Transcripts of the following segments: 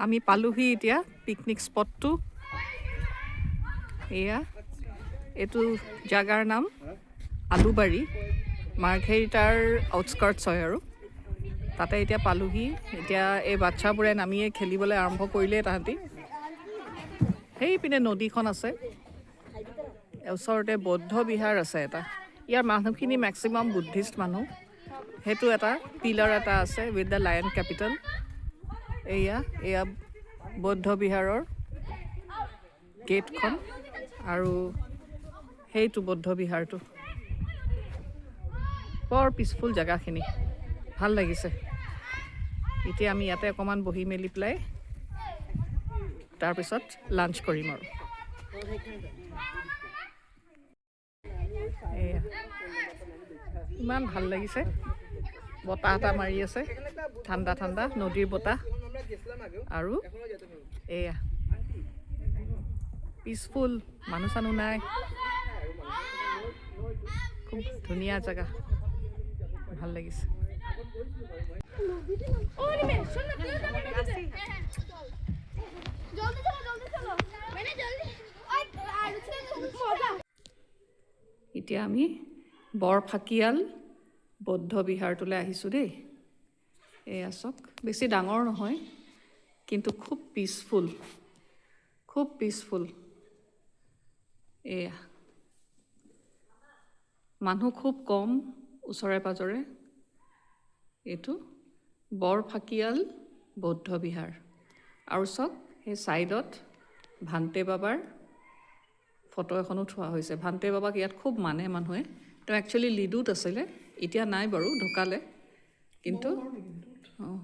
আমি পালোহি এতিয়া পিকনিক স্পটটো এয়া এইটো জাগাৰ নাম আলুবাৰী মাৰ্ঘেৰিটাৰ আউটস্কাৰ্টছ হয় আৰু তাতে এতিয়া পালোহি এতিয়া এই বাচ্চাবোৰে নামিয়ে খেলিবলৈ আৰম্ভ কৰিলে তাহাঁতি সেইপিনে নদীখন আছে ওচৰতে বৌদ্ধ বিহাৰ আছে এটা ইয়াৰ মানুহখিনি মেক্সিমাম বুদ্ধিষ্ট মানুহ সেইটো এটা পিলাৰ এটা আছে উইথ দ্য লায়ন কেপিটেল এয়া বৌদ্ধ বিহাৰৰ গেটখন আৰু সেইটো বৌদ্ধ বিহাৰটো বৰ পিচফুল জেগাখিনি ভাল লাগিছে এতিয়া আমি ইয়াতে অকণমান বহি মেলি পেলাই তাৰপিছত লাঞ্চ কৰিম আৰু এয়া ইমান ভাল লাগিছে বতাহ এটা মাৰি আছে ঠাণ্ডা ঠাণ্ডা নদীৰ বতাহ আৰু এয়া পিচফুল মানুহ চানুহ নাই খুব ধুনীয়া জেগা ভাল লাগিছে এতিয়া আমি বৰফাকিয়াল বৌদ্ধ বিহাৰটোলৈ আহিছোঁ দেই এয়া চাওক বেছি ডাঙৰ নহয় কিন্তু খুব পিচফুল এয়া মানুহ খুব কম ওচৰে পাজৰে এইটো বৰফাকিয়াল বৌদ্ধ বিহাৰ আৰু চাওক সেই ছাইডত ভান্তে বাবাৰ ফটো এখনো থোৱা হৈছে ভান্তে বাবাক ইয়াত খুব মানে মানুহে তেওঁ একচুৱেলি লিডুত আছিলে এতিয়া নাই বাৰু ঢুকালে কিন্তু অঁ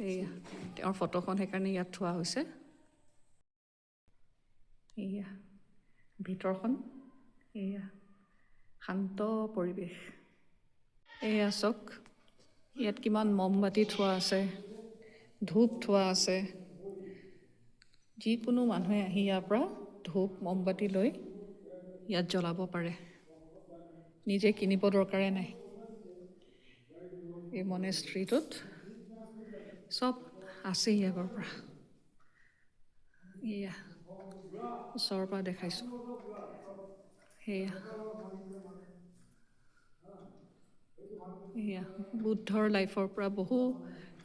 এয়া তেওঁৰ ফটোখন সেইকাৰণে ইয়াত থোৱা হৈছে এয়া ভিতৰখন এয়া শান্ত পৰিৱেশ এয়া চাওক ইয়াত কিমান মমবাতি থোৱা আছে ধূপ থোৱা আছে যিকোনো মানুহে আহি ইয়াৰ পৰা ধূপ মমবাতি লৈ ইয়াত জ্বলাব পাৰে নিজে কিনিব দৰকাৰে নাই এই মনেষ্ট্ৰীটোত চব আছে আগৰ পৰা এয়া ওচৰৰ পৰা দেখাইছোঁ সেয়া এয়া বুদ্ধৰ লাইফৰ পৰা বহু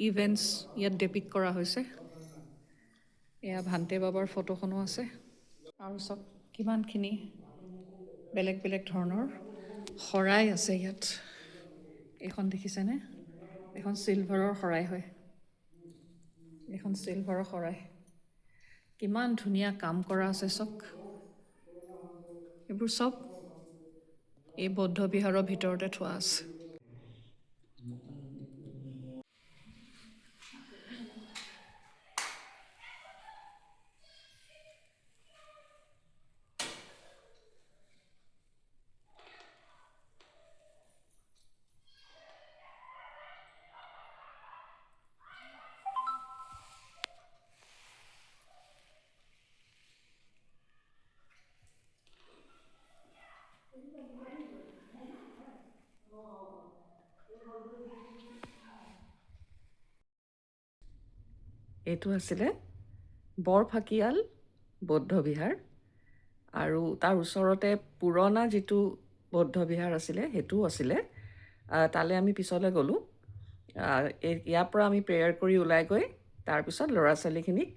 ইভেণ্টছ ইয়াত ডেপিক্ট কৰা হৈছে এয়া ভান্তে বাবাৰ ফটোখনো আছে আৰু চব কিমানখিনি বেলেগ বেলেগ ধৰণৰ শৰাই আছে ইয়াত এইখন দেখিছেনে এখন চিলভাৰৰ শৰাই হয় এখন চিলভাৰৰ শৰাই কিমান ধুনীয়া কাম কৰা আছে চাওক এইবোৰ চব এই বৌদ্ধ বিহাৰৰ ভিতৰতে থোৱা আছে এইটো আছিলে বৰফাকিয়াল বৌদ্ধ বিহাৰ আৰু তাৰ ওচৰতে পুৰণা যিটো বৌদ্ধ বিহাৰ আছিলে সেইটোও আছিলে তালৈ আমি পিছলৈ গ'লোঁ ইয়াৰ পৰা আমি প্ৰেয়াৰ কৰি ওলাই গৈ তাৰপিছত ল'ৰা ছোৱালীখিনিক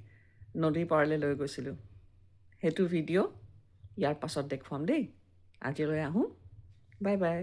নদীৰ পাৰলৈ লৈ গৈছিলোঁ সেইটো ভিডিঅ' ইয়াৰ পাছত দেখুৱাম দেই আজিলৈ আহোঁ বাই বাই